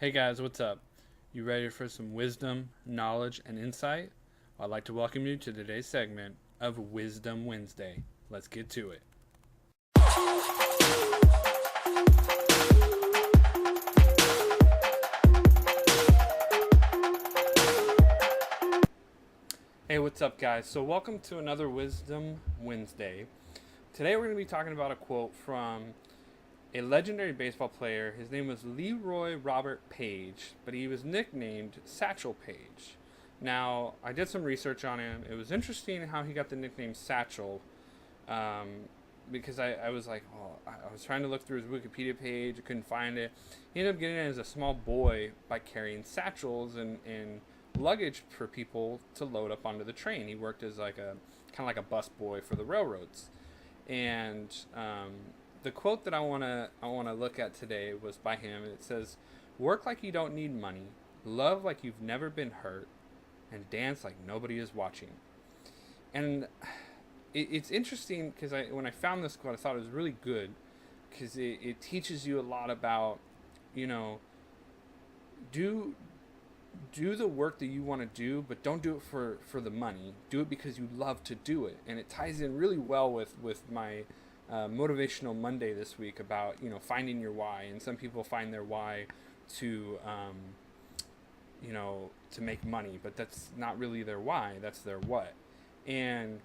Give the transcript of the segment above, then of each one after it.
Hey guys, what's up? You ready for some wisdom, knowledge, and insight? I'd like to welcome you to today's segment of Wisdom Wednesday. Let's get to it. Hey, what's up, guys? So, welcome to another Wisdom Wednesday. Today, we're going to be talking about a quote from a legendary baseball player. His name was Leroy Robert Paige, but he was nicknamed Satchel Paige. Now, I did some research on him. It was interesting how he got the nickname Satchel, um, because I was like, oh, I was trying to look through his Wikipedia page. I couldn't find it. He ended up getting it as a small boy by carrying satchels and luggage for people to load up onto the train. He worked as like a kind of like a bus boy for the railroads. And the quote that I wanna look at today was by him. It says, "Work like you don't need money, love like you've never been hurt, and dance like nobody is watching." And it's interesting because when I found this quote, I thought it was really good because it teaches you a lot about, you know, do do the work that you want to do, but don't do it for the money. Do it because you love to do it, and it ties in really well with my motivational Monday this week about finding your why. And some people find their why to to make money, but that's not really their why. That's their what. And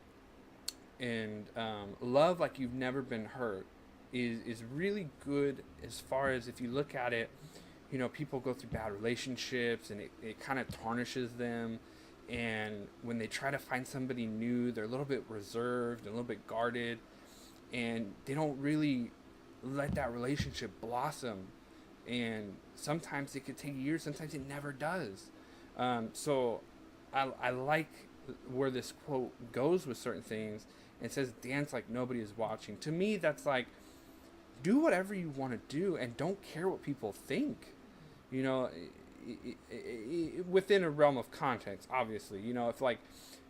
love like you've never been hurt is really good as far as if you look at it. People go through bad relationships and it kind of tarnishes them. And when they try to find somebody new, they're a little bit reserved and a little bit guarded. And they don't really let that relationship blossom. And sometimes it could take years, sometimes it never does. So I like where this quote goes with certain things. It says, dance like nobody is watching. To me, that's like, do whatever you want to do and don't care what people think you know within a realm of context, obviously. If like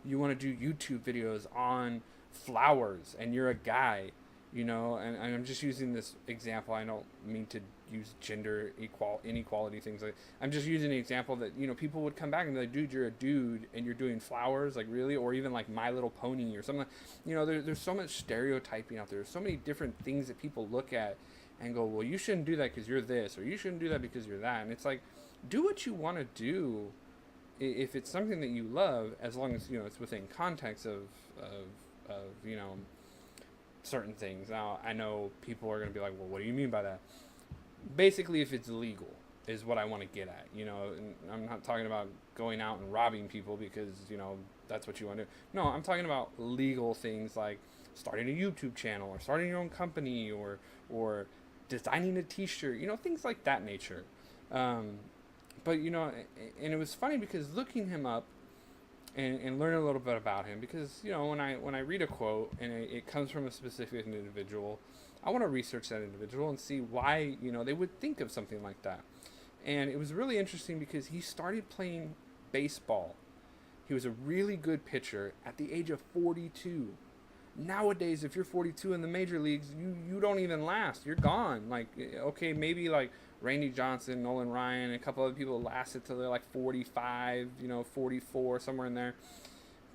you want to do YouTube videos on flowers and you're a guy, and I'm just using this example. I don't mean to use gender inequality things. Like, I'm just using an example that people would come back and be like, dude, you're a dude and you're doing flowers, like, really? Or even like My Little Pony or something. There's so much stereotyping out there. There's so many different things that people look at and go, well, you shouldn't do that because you're this, or you shouldn't do that because you're that. And it's like, do what you want to do if it's something that you love, as long as it's within context of certain things. Now, I know people are going to be like, well, what do you mean by that? Basically, if it's legal is what I want to get at. And I'm not talking about going out and robbing people because that's what you want to do. No, I'm talking about legal things like starting a YouTube channel or starting your own company or designing a T-shirt, things like that nature. um, but and it was funny because looking him up and learn a little bit about him, because when I read a quote and it comes from a specific individual, I want to research that individual and see why they would think of something like that. And it was really interesting because he started playing baseball. He was a really good pitcher at the age of 42. Nowadays, if you're 42 in the major leagues, you don't even last. You're gone. Like, okay, maybe like Randy Johnson, Nolan Ryan, a couple other people lasted till they're like 45, 44, somewhere in there.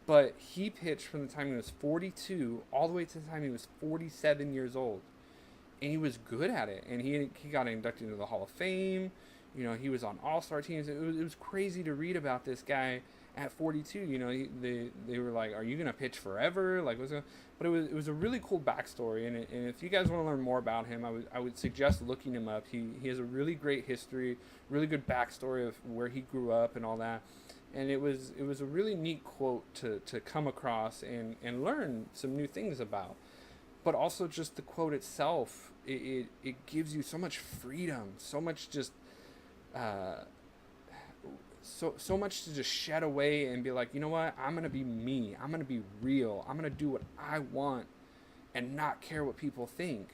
But he pitched from the time he was 42 all the way to the time he was 47 years old, and he was good at it. And he got inducted into the Hall of Fame. He was on All-Star teams. It was crazy to read about this guy at 42. They were like, "Are you gonna pitch forever?" Like, but it was a really cool backstory. And if you guys want to learn more about him, I would suggest looking him up. He has a really great history, really good backstory of where he grew up and all that. And it was a really neat quote to come across and learn some new things about. But also just the quote itself, it gives you so much freedom, so much just uh, so much to just shed away and be like, you know what, I'm gonna be me, I'm gonna be real, I'm gonna do what I want and not care what people think.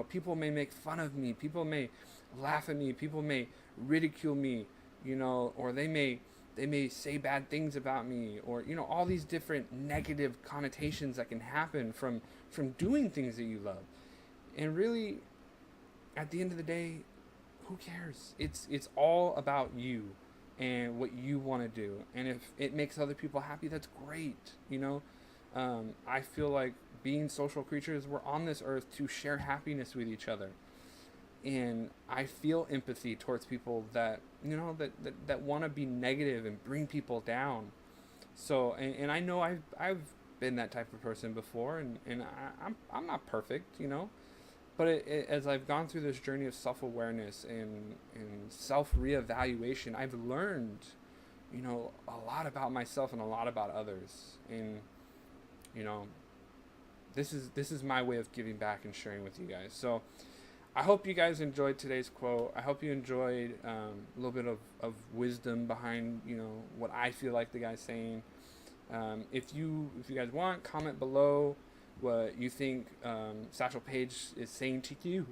People may make fun of me, people may laugh at me, people may ridicule me, or they may say bad things about me, or all these different negative connotations that can happen from doing things that you love. And really, at the end of the day, who cares? It's all about you and what you want to do. And if it makes other people happy, that's great. I feel like being social creatures, we're on this earth to share happiness with each other. And I feel empathy towards people that that want to be negative and bring people down. So and I know I've been that type of person before, and I'm not perfect, but as I've gone through this journey of self-awareness and self-reevaluation, I've learned, a lot about myself and a lot about others. And, you know, this is my way of giving back and sharing with you guys. So I hope you guys enjoyed today's quote. I hope you enjoyed a little bit of wisdom behind, what I feel like the guy's saying. If you guys want, comment below what you think Satchel Paige is saying to you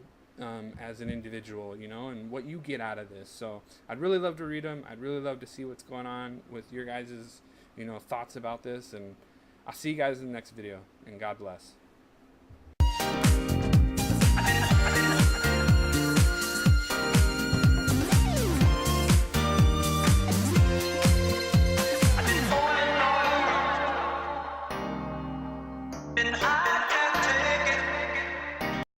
as an individual, and what you get out of this. So I'd really love to read them. I'd really love to see what's going on with your guys' thoughts about this. And I'll see you guys in the next video, and God bless.